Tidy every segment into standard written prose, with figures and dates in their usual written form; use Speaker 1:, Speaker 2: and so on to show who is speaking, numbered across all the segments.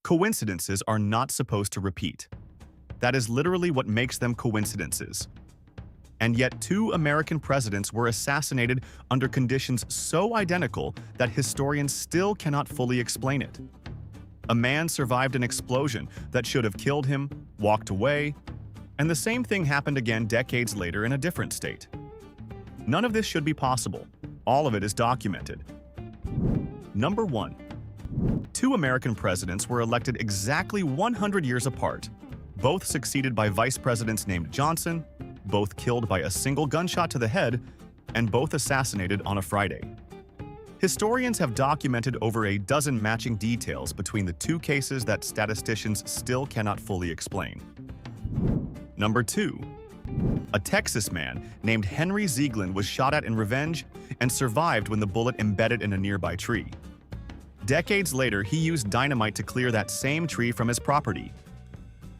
Speaker 1: Coincidences are not supposed to repeat. That is literally what makes them coincidences. And yet, two American presidents were assassinated under conditions so identical that historians still cannot fully explain it. A man survived an explosion that should have killed him, walked away, and the same thing happened again decades later in a different state. None of this should be possible. All of it is documented. Number 1. Two American presidents were elected exactly 100 years apart, both succeeded by vice presidents named Johnson, both killed by a single gunshot to the head, and both assassinated on a Friday. Historians have documented over a dozen matching details between the two cases that statisticians still cannot fully explain. Number 2. A Texas man named Henry Zieglin was shot at in revenge and survived when the bullet embedded in a nearby tree. Decades later, he used dynamite to clear that same tree from his property.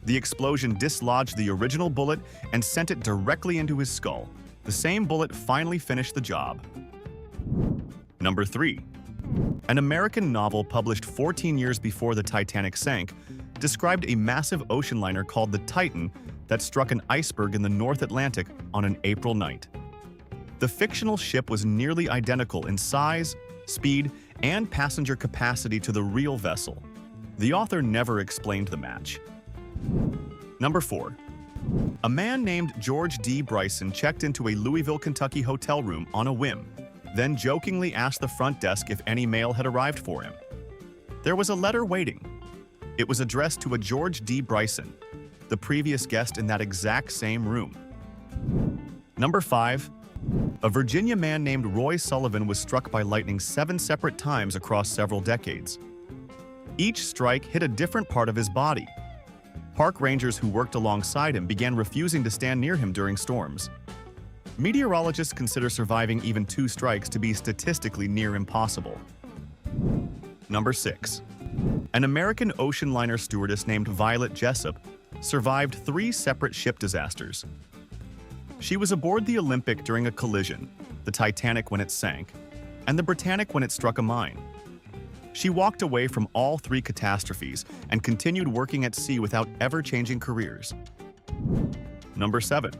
Speaker 1: The explosion dislodged the original bullet and sent it directly into his skull. The same bullet finally finished the job. Number 3. An American novel published 14 years before the Titanic sank described a massive ocean liner called the Titan that struck an iceberg in the North Atlantic on an April night. The fictional ship was nearly identical in size, speed, and passenger capacity to the real vessel. The author never explained the match. Number 4. A man named George D. Bryson checked into a Louisville, Kentucky hotel room on a whim, then jokingly asked the front desk if any mail had arrived for him. There was a letter waiting. It was addressed to a George D. Bryson, the previous guest in that exact same room. Number 5. A Virginia man named Roy Sullivan was struck by lightning 7 separate times across several decades. Each strike hit a different part of his body. Park rangers who worked alongside him began refusing to stand near him during storms. Meteorologists consider surviving even 2 strikes to be statistically near impossible. Number 6. An American ocean liner stewardess named Violet Jessup survived 3 separate ship disasters. She was aboard the Olympic during a collision, the Titanic when it sank, and the Britannic when it struck a mine. She walked away from all 3 catastrophes and continued working at sea without ever changing careers. Number 7.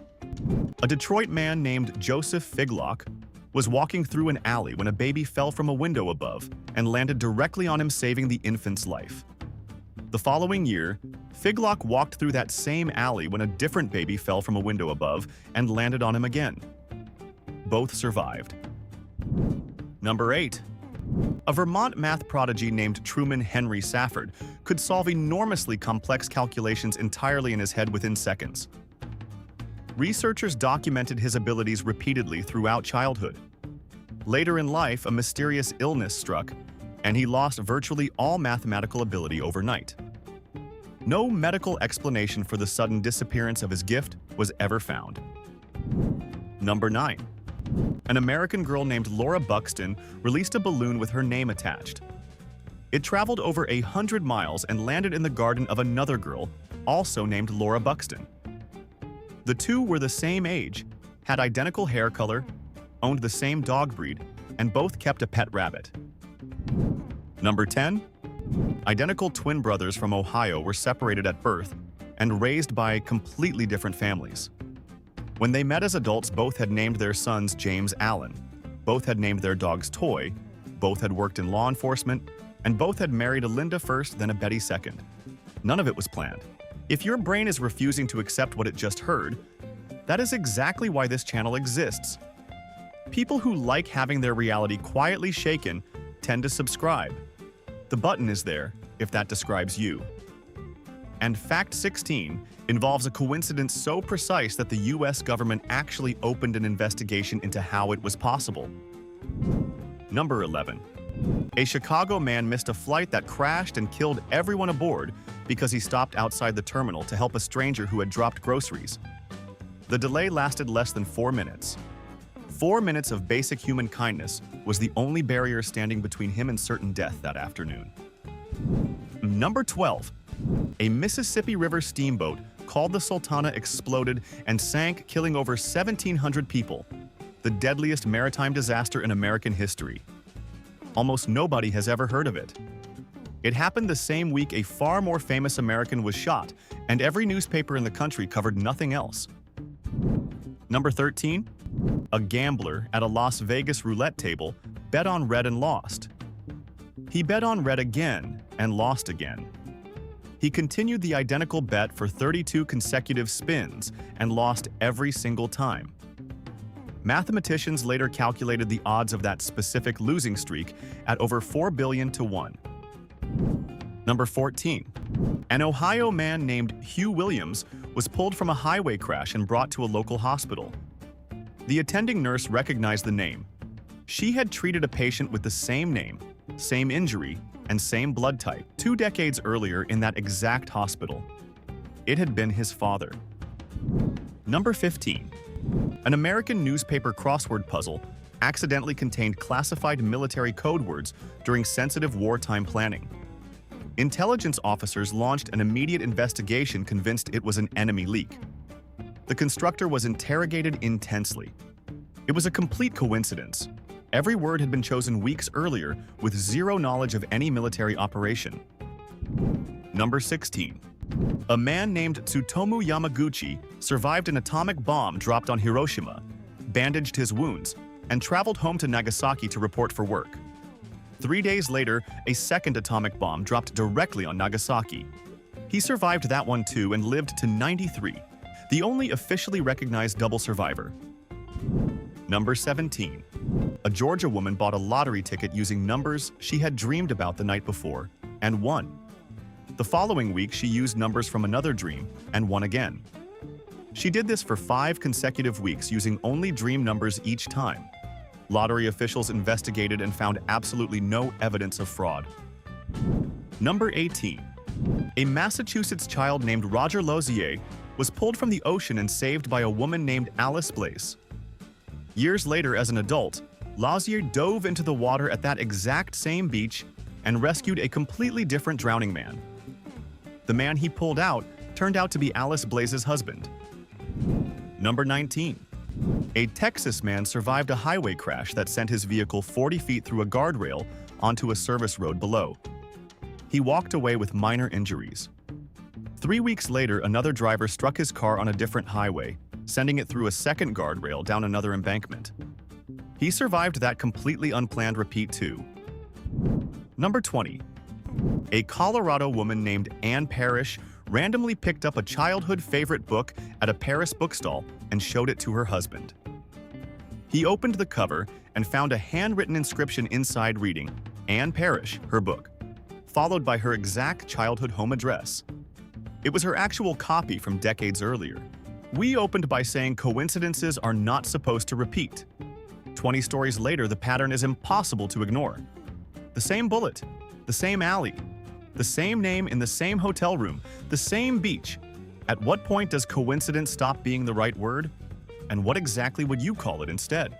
Speaker 1: A Detroit man named Joseph Figlock was walking through an alley when a baby fell from a window above and landed directly on him, saving the infant's life. The following year, Figlock walked through that same alley when a different baby fell from a window above and landed on him again. Both survived. Number 8. A Vermont math prodigy named Truman Henry Safford could solve enormously complex calculations entirely in his head within seconds. Researchers documented his abilities repeatedly throughout childhood. Later in life, a mysterious illness struck, and he lost virtually all mathematical ability overnight. No medical explanation for the sudden disappearance of his gift was ever found. Number 9. An American girl named Laura Buxton released a balloon with her name attached. It traveled over 100 miles and landed in the garden of another girl, also named Laura Buxton. The two were the same age, had identical hair color, owned the same dog breed, and both kept a pet rabbit. Number 10. Identical twin brothers from Ohio were separated at birth and raised by completely different families. When they met as adults, both had named their sons James Allen, both had named their dogs Toy, both had worked in law enforcement, and both had married a Linda first, then a Betty second. None of it was planned. If your brain is refusing to accept what it just heard, that is exactly why this channel exists. People who like having their reality quietly shaken tend to subscribe. The button is there if that describes you. And Fact 16 involves a coincidence so precise that the US government actually opened an investigation into how it was possible. Number 11. A Chicago man missed a flight that crashed and killed everyone aboard because he stopped outside the terminal to help a stranger who had dropped groceries. The delay lasted less than 4 minutes. 4 minutes of basic human kindness was the only barrier standing between him and certain death that afternoon. Number 12. A Mississippi River steamboat called the Sultana exploded and sank, killing over 1,700 people, the deadliest maritime disaster in American history. Almost nobody has ever heard of it. It happened the same week a far more famous American was shot, and every newspaper in the country covered nothing else. Number 13. A gambler at a Las Vegas roulette table bet on red and lost. He bet on red again and lost again. He continued the identical bet for 32 consecutive spins and lost every single time. Mathematicians later calculated the odds of that specific losing streak at over 4 billion to 1. Number 14. An Ohio man named Hugh Williams was pulled from a highway crash and brought to a local hospital. The attending nurse recognized the name. She had treated a patient with the same name, same injury, and same blood type 2 decades earlier in that exact hospital. It had been his father. Number 15. An American newspaper crossword puzzle accidentally contained classified military code words during sensitive wartime planning. Intelligence officers launched an immediate investigation convinced it was an enemy leak. The constructor was interrogated intensely. It was a complete coincidence. Every word had been chosen weeks earlier with zero knowledge of any military operation. Number 16. A man named Tsutomu Yamaguchi survived an atomic bomb dropped on Hiroshima, bandaged his wounds, and traveled home to Nagasaki to report for work. 3 days later, a second atomic bomb dropped directly on Nagasaki. He survived that one too and lived to 93, the only officially recognized double survivor. Number 17. A Georgia woman bought a lottery ticket using numbers she had dreamed about the night before and won. The following week, she used numbers from another dream and won again. She did this for 5 consecutive weeks using only dream numbers each time. Lottery officials investigated and found absolutely no evidence of fraud. Number 18. A Massachusetts child named Roger Lozier was pulled from the ocean and saved by a woman named Alice Blaze. Years later, as an adult, Lozier dove into the water at that exact same beach and rescued a completely different drowning man. The man he pulled out turned out to be Alice Blaze's husband. Number 19. A Texas man survived a highway crash that sent his vehicle 40 feet through a guardrail onto a service road below. He walked away with minor injuries. 3 weeks later, another driver struck his car on a different highway, sending it through a second guardrail down another embankment. He survived that completely unplanned repeat too. Number 20. A Colorado woman named Anne Parrish randomly picked up a childhood favorite book at a Paris bookstall and showed it to her husband. He opened the cover and found a handwritten inscription inside reading, Anne Parrish, her book, followed by her exact childhood home address. It was her actual copy from decades earlier. We opened by saying coincidences are not supposed to repeat. 20 stories later, the pattern is impossible to ignore. The same bullet, the same alley, the same name in the same hotel room, the same beach. At what point does coincidence stop being the right word? And what exactly would you call it instead?